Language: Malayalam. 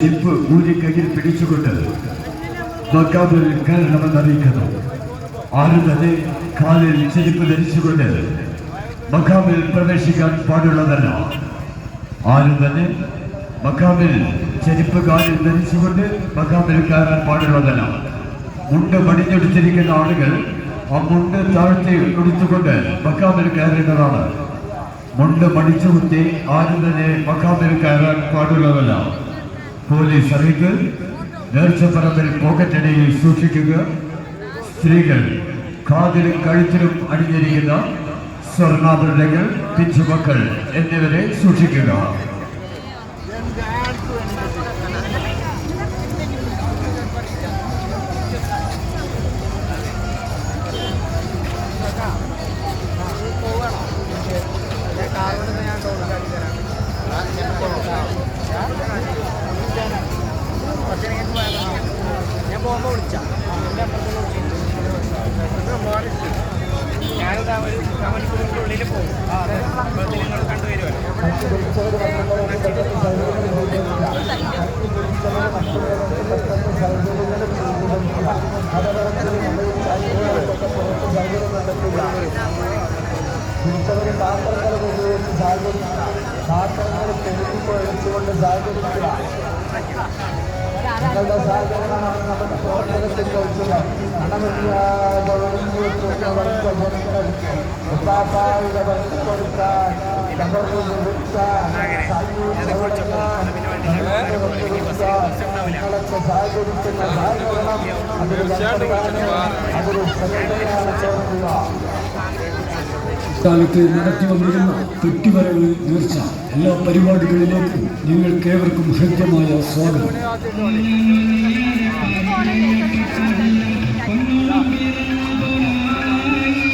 ചെരുപ്പ് ഊരി കയ്യിൽ പിടിച്ചുകൊണ്ട് മക്കാബിൽ കയറണമെന്നറിയിക്കുന്നു. ആരും തന്നെ കാലിൽ ചെരുപ്പ് ധരിച്ചുകൊണ്ട് മക്കാമിൽ പ്രവേശിക്കാൻ പാടുള്ളതല്ല. ആരും തന്നെ മക്കാമിൽ ചെരുപ്പ് കാലിൽ ധരിച്ചുകൊണ്ട് മക്കാമിൽ കയറാൻ പാടുള്ളതല്ല. മുണ്ട് മടിഞ്ഞൊടിച്ചിരിക്കുന്ന ആളുകൾ ആ മുണ്ട് താഴ്ത്തി ഒടിച്ചുകൊണ്ട് മക്കാമിൽ കയറേണ്ടതാണ്. മുണ്ട് മടിച്ചു കുത്തി ആരും തന്നെ മക്കാമിൽ കയറാൻ പാടുള്ളതല്ല. പോലീസ് അറിയിപ്പ്: നേർച്ചപ്പറമ്പിൽ പോക്കറ്റടിയിൽ സൂക്ഷിക്കുക. സ്ത്രീകൾ കാതിലും കഴുത്തിലും അണിഞ്ഞിരിക്കുന്ന സ്വർണ്ണാഭരണങ്ങൾ, പിച്ചുമക്കൾ എന്നിവരെ സൂക്ഷിക്കുക. ഞാൻ പോകുമ്പോൾ വിളിച്ചാൽ ഞാനിതാ ഒരു കമലിക്കൂറിൻ്റെ ഉള്ളിൽ പോകും. നിങ്ങൾ കണ്ടുവരുമല്ലോ. പാത്രങ്ങൾ തെളിച്ചുകൊണ്ട് സഹകരിക്കുക. നിങ്ങളുടെ സഹകരണമാണ് നമ്മുടെ പ്രവർത്തനത്തിൽ കഴിച്ചത്. അണമതിയായ കൊടുക്കാൻ നിങ്ങളൊക്കെ സഹകരിക്കുന്ന സഹകരണം അതൊരു ശ്രദ്ധയാണ് ചേർക്കുക. കാലത്ത് നടത്തി വന്നിരുന്ന പെട്ടിവരവ് നേർച്ച എല്ലാ പരിപാടികളിലേക്കും നിങ്ങൾക്ക് ഏവർക്കും ഹൃദ്യമായ സ്വാഗതം.